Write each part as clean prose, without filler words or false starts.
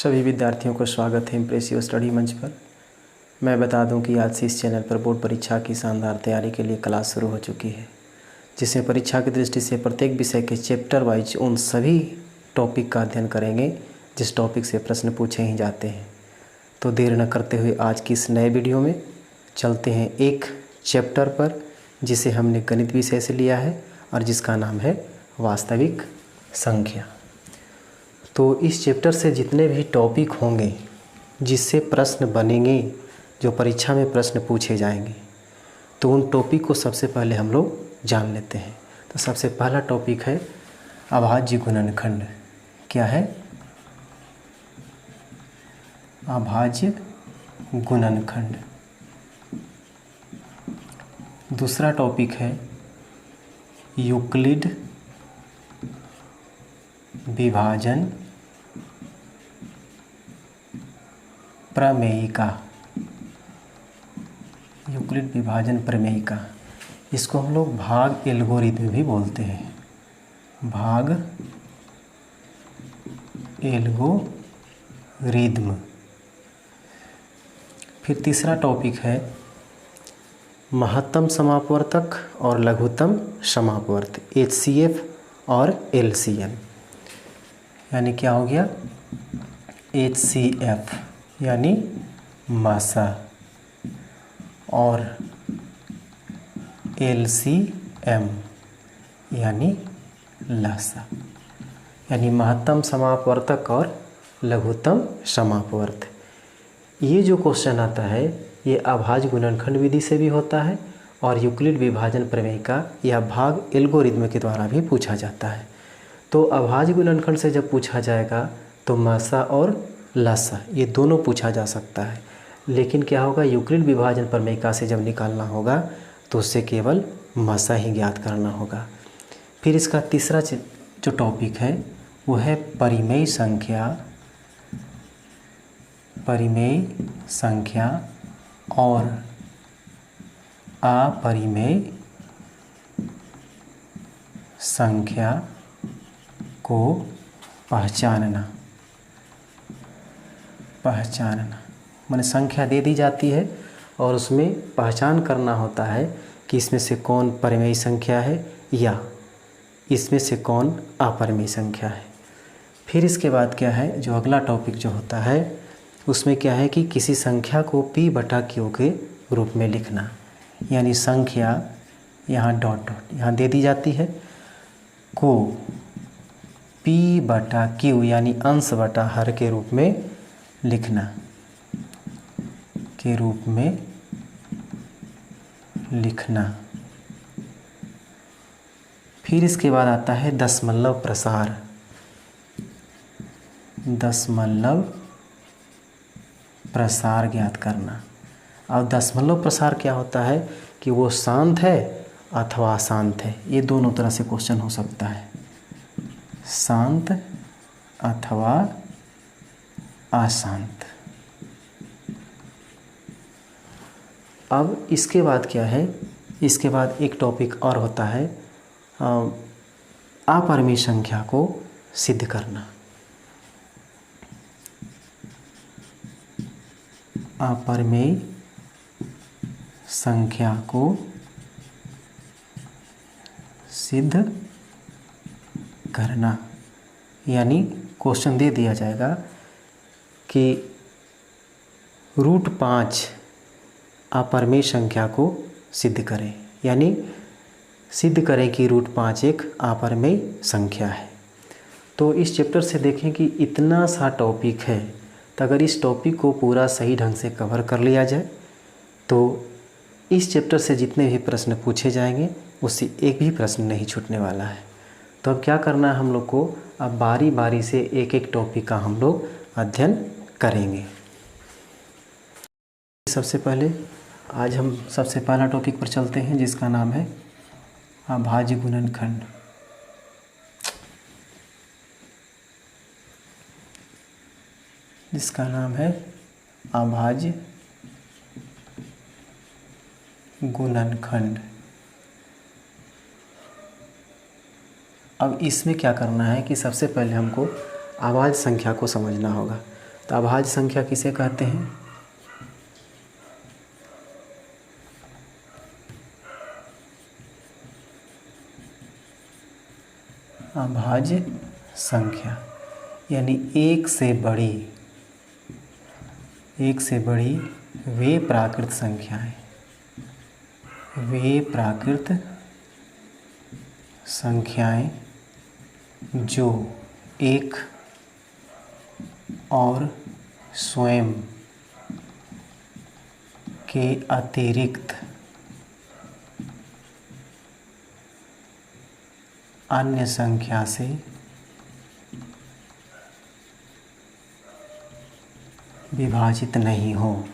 सभी विद्यार्थियों को स्वागत है इम्प्रेसिव स्टडी मंच पर। मैं बता दूं कि आज से इस चैनल पर बोर्ड परीक्षा की शानदार तैयारी के लिए क्लास शुरू हो चुकी है, जिसमें परीक्षा की दृष्टि से प्रत्येक विषय के चैप्टर वाइज उन सभी टॉपिक का अध्ययन करेंगे जिस टॉपिक से प्रश्न पूछे ही जाते हैं। तो देर न करते हुए आज की इस नए वीडियो में चलते हैं एक चैप्टर पर जिसे हमने गणित विषय से लिया है और जिसका नाम है वास्तविक संख्या। तो इस चैप्टर से जितने भी टॉपिक होंगे जिससे प्रश्न बनेंगे, जो परीक्षा में प्रश्न पूछे जाएंगे, तो उन टॉपिक को सबसे पहले हम लोग जान लेते हैं। तो सबसे पहला टॉपिक है अभाज्य गुणनखंड। क्या है? अभाज्य गुणनखंड। दूसरा टॉपिक है यूक्लिड विभाजन प्रमेयिका। यूक्लिड विभाजन प्रमेयिका, इसको हम लोग भाग एल्गोरिथम भी बोलते हैं। भाग एल्गोरिथम। फिर तीसरा टॉपिक है महत्तम समापवर्तक और लघुत्तम समापवर्त, HCF और LCM। यानी क्या हो गया? HCF यानी मासा और LCM यानी लासा, यानी महत्तम समापवर्तक और लघुत्तम समापवर्त। ये जो क्वेश्चन आता है ये अभाज्य गुणनखंड विधि से भी होता है और यूक्लिड विभाजन प्रमेयिका या भाग एल्गोरिथम के द्वारा भी पूछा जाता है। तो अभाज्य गुणनखंड से जब पूछा जाएगा तो मासा और लासा ये दोनों पूछा जा सकता है, लेकिन क्या होगा, यूक्लिड विभाजन प्रमेयिका से जब निकालना होगा तो उससे केवल मासा ही ज्ञात करना होगा। फिर इसका तीसरा जो टॉपिक है वो है परिमेय संख्या। परिमेय संख्या और अपरिमेय संख्या को पहचानना। माने संख्या दे दी जाती है और उसमें पहचान करना होता है कि इसमें से कौन परिमेय संख्या है या इसमें से कौन अपरिमेय संख्या है। फिर इसके बाद क्या है, जो अगला टॉपिक जो होता है उसमें क्या है कि किसी संख्या को P/Q के रूप में लिखना। यानी संख्या यहाँ डॉट डॉट यहाँ दे दी जाती है को P/Q यानी अंश बटा हर के रूप में लिखना, के रूप में लिखना। फिर इसके बाद आता है दशमलव प्रसार। दशमलव प्रसार ज्ञात करना। और दशमलव प्रसार क्या होता है कि वो शांत है अथवा अशांत है। ये दोनों तरह से क्वेश्चन हो सकता है, शांत अथवा अशांत। अब इसके बाद क्या है, इसके बाद एक टॉपिक और होता है अपरिमेय संख्या को सिद्ध करना। अपरिमेय संख्या को सिद्ध करना। यानी क्वेश्चन दे दिया जाएगा कि √5 अपरिमेय संख्या को सिद्ध करें, यानी सिद्ध करें कि √5 एक अपरिमेय संख्या है। तो इस चैप्टर से देखें कि इतना सा टॉपिक है, तो अगर इस टॉपिक को पूरा सही ढंग से कवर कर लिया जाए तो इस चैप्टर से जितने भी प्रश्न पूछे जाएंगे उससे एक भी प्रश्न नहीं छूटने वाला है। तो अब क्या करना है हम लोग को, अब बारी बारी से एक एक टॉपिक का हम लोग अध्ययन करेंगे। सबसे पहले आज हम सबसे पहला टॉपिक पर चलते हैं जिसका नाम है अभाज्य गुणनखंड। जिसका नाम है अभाज्य गुणनखंड। अब इसमें क्या करना है कि सबसे पहले हमको अभाज्य संख्या को समझना होगा। तो अभाज्य संख्या किसे कहते हैं? अभाज्य संख्या यानी एक से बड़ी वे प्राकृत संख्याएं, जो एक और स्वयं के अतिरिक्त अन्य संख्या से विभाजित नहीं हो,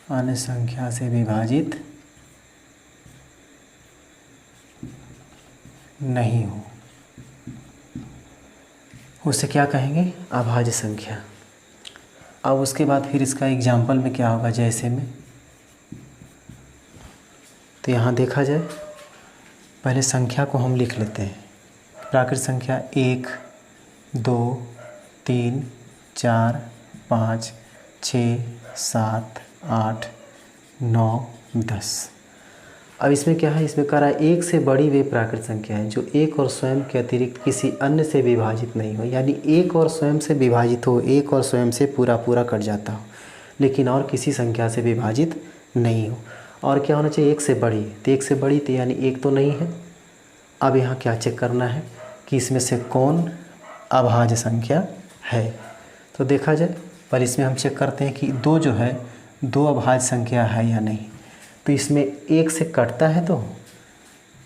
अन्य संख्या से विभाजित नहीं हो, उसे क्या कहेंगे? अभाज्य संख्या। अब उसके बाद फिर इसका एग्जाम्पल में क्या होगा? जैसे में, तो यहाँ देखा जाए, पहले संख्या को हम लिख लेते हैं। प्राकृत संख्या 1, 2, 3, 4, 5, 6, 7, 8, 9, 10। अब इसमें क्या है? इसमें कह रहा है एक से बड़ी वे प्राकृत संख्या है जो एक और स्वयं के अतिरिक्त किसी अन्य से विभाजित नहीं हो, यानी एक और स्वयं से विभाजित हो, एक और स्वयं से पूरा कट जाता हो, लेकिन और किसी संख्या से विभाजित नहीं हो। और क्या होना चाहिए? एक से बड़ी। तो एक से बड़ी तो यानी एक तो नहीं है। अब यहाँ क्या चेक करना है कि इसमें से कौन अभाज्य संख्या है। तो देखा जाए, पर इसमें हम चेक करते हैं कि 2 जो है, 2 अभाज्य संख्या है या नहीं। तो इसमें 1 से कटता है, तो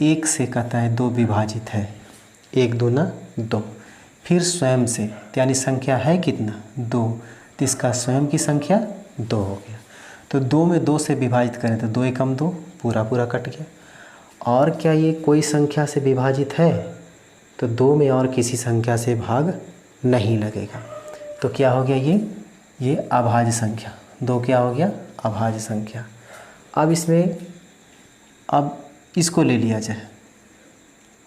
1 से कहता है 2 विभाजित है, 1 दूना 2। फिर स्वयं से, यानी संख्या है कितना? 2, तो इसका स्वयं की संख्या 2 हो गया। तो 2 में 2 से विभाजित करें तो 2 एकम 2, पूरा कट गया। और क्या ये कोई संख्या से विभाजित है? तो 2 में और किसी संख्या से भाग नहीं लगेगा। तो क्या हो गया? ये अभाज्य संख्या। 2 क्या हो गया? अभाज्य संख्या। अब इसमें इसको ले लिया जाए,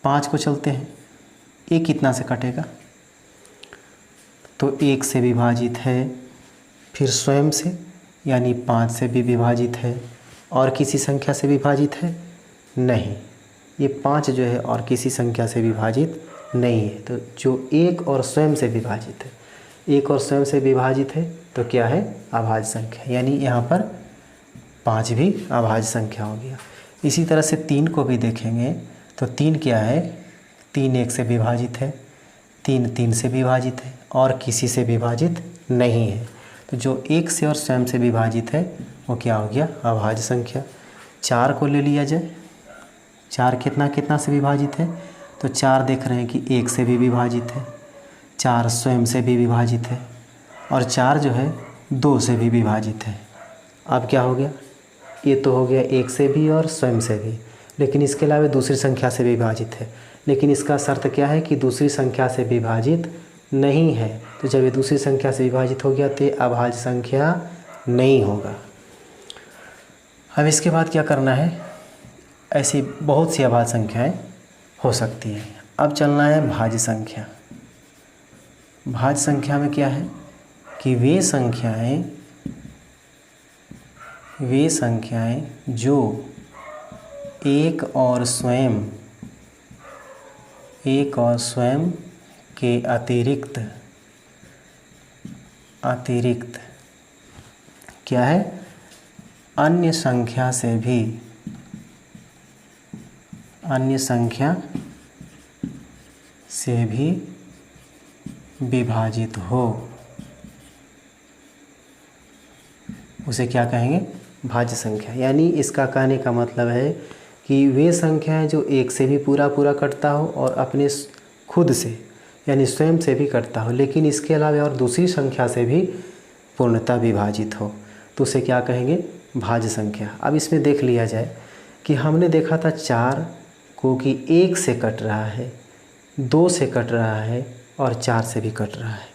5 को चलते हैं। ये कितना से कटेगा? तो 1 से विभाजित है, फिर स्वयं से यानी 5 से भी विभाजित है, और किसी संख्या से विभाजित है नहीं। ये 5 जो है और किसी संख्या से विभाजित नहीं है। तो जो 1 और स्वयं से विभाजित है, 1 और स्वयं से विभाजित है, तो क्या है? अभाज्य संख्या। यानी यहाँ पर 5 भी अभाज्य संख्या हो गया। इसी तरह से 3 को भी देखेंगे तो 3 क्या है? 3 1 से विभाजित है, 3 3 से विभाजित है, और किसी से विभाजित नहीं है। तो जो 1 से और स्वयं से विभाजित है वो क्या हो गया? अभाज्य संख्या। 4 को ले लिया जाए, 4 कितना से विभाजित है? तो 4 देख रहे हैं कि 1 से भी विभाजित है, 4 स्वयं से भी विभाजित है, और 4 जो है 2 से भी विभाजित है। अब क्या हो गया? ये तो हो गया 1 से भी और स्वयं से भी, लेकिन इसके अलावा दूसरी संख्या से विभाजित है। लेकिन इसका शर्त क्या है कि दूसरी संख्या से विभाजित नहीं है। तो जब ये दूसरी संख्या से विभाजित हो गया तो ये अभाज्य संख्या नहीं होगा। अब इसके बाद क्या करना है? ऐसी बहुत सी अभाज्य संख्याएं हो सकती हैं। अब चलना है भाज्य संख्या। भाज्य संख्या में क्या है कि वे संख्याएं जो एक और स्वयं के अतिरिक्त क्या है? अन्य संख्या से भी विभाजित हो, उसे क्या कहेंगे? भाज्य संख्या। यानी इसका कहने का मतलब है कि वे संख्याएं जो 1 से भी पूरा कटता हो और अपने खुद से यानी स्वयं से भी कटता हो, लेकिन इसके अलावा और दूसरी संख्या से भी पूर्णतः विभाजित हो, तो उसे क्या कहेंगे? भाज्य संख्या। अब इसमें देख लिया जाए कि हमने देखा था 4 को कि 1 से कट रहा है, 2 से कट रहा है, और 4 से भी कट रहा है।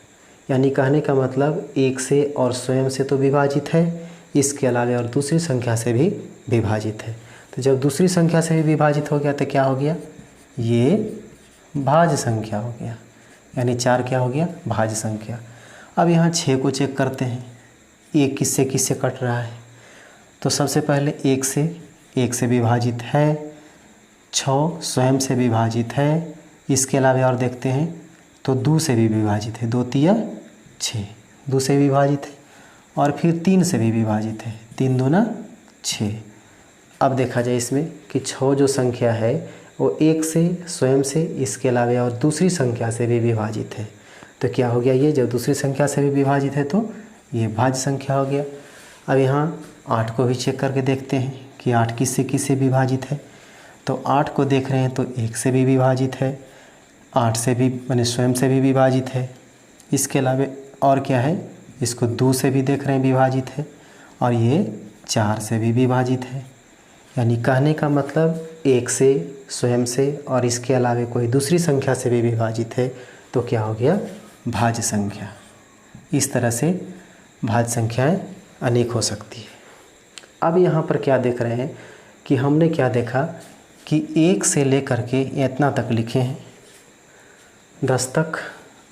यानी कहने का मतलब 1 से और स्वयं से तो विभाजित है, इसके अलावा और दूसरी संख्या से भी विभाजित है। तो जब दूसरी संख्या से भी विभाजित हो गया तो क्या हो गया? ये भाज्य संख्या हो गया। यानी 4 क्या हो गया? भाज्य संख्या। अब यहाँ 6 को चेक करते हैं, 1 किससे किससे कट रहा है। तो सबसे पहले 1 से विभाजित है, 6 स्वयं से विभाजित है, इसके अलावा और देखते हैं तो 2 से भी विभाजित है, 2 तिया 6, 2 से विभाजित है, और फिर 3 से भी विभाजित है, 3 दूना 6। अब देखा जाए इसमें कि 6 जो संख्या है वो 1 से, स्वयं से, इसके अलावा और दूसरी संख्या से भी विभाजित है। तो क्या हो गया, ये जब दूसरी संख्या से भी विभाजित है तो ये भाज्य संख्या हो गया। अब यहाँ 8 को भी चेक करके देखते हैं कि 8 किससे किससे विभाजित है। तो 8 को देख रहे हैं तो 1 से भी विभाजित है, 8 से भी माने स्वयं से भी विभाजित है, इसके अलावा और क्या है, इसको 2 से भी देख रहे हैं विभाजित है, और ये 4 से भी विभाजित है। यानी कहने का मतलब 1 से, स्वयं से और इसके अलावा कोई दूसरी संख्या से भी विभाजित है तो क्या हो गया, भाज्य संख्या। इस तरह से भाज्य संख्याएं अनेक हो सकती है। अब यहाँ पर क्या देख रहे हैं कि हमने क्या देखा कि 1 से लेकर के इतना तक लिखे हैं, 10 तक।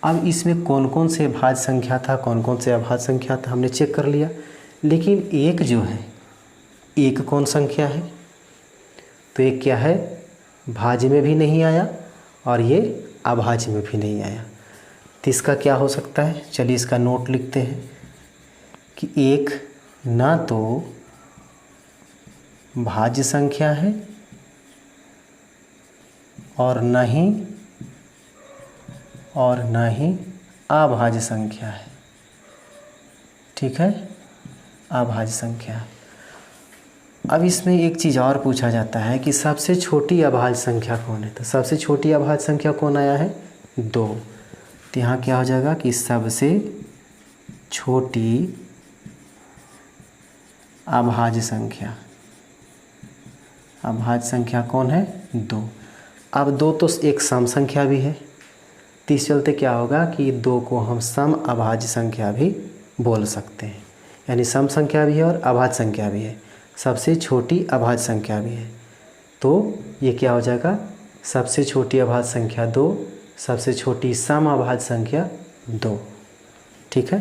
अब इसमें कौन कौन से भाज्य संख्या था, कौन कौन से अभाज्य संख्या था, हमने चेक कर लिया। लेकिन 1 जो है, 1 कौन संख्या है, तो 1 क्या है, भाज्य में भी नहीं आया और ये अभाज्य में भी नहीं आया। तो इसका क्या हो सकता है, चलिए इसका नोट लिखते हैं कि 1 ना तो भाज्य संख्या है और न ही अभाज्य संख्या है। ठीक है, अभाज्य संख्या है। अब इसमें एक चीज़ और पूछा जाता है कि सबसे छोटी अभाज्य संख्या कौन है। तो सबसे छोटी अभाज्य संख्या कौन आया है, 2। तो यहाँ क्या हो जाएगा कि सबसे छोटी अभाज्य संख्या कौन है, 2। अब 2 तो एक सम संख्या भी है, तो इस चलते क्या होगा कि 2 को हम सम अभाज्य संख्या भी बोल सकते हैं। यानी सम संख्या भी है और अभाज्य संख्या भी है, सबसे छोटी अभाज्य संख्या भी है। तो ये क्या हो जाएगा, सबसे छोटी अभाज्य संख्या 2, सबसे छोटी सम अभाज्य संख्या 2। ठीक है।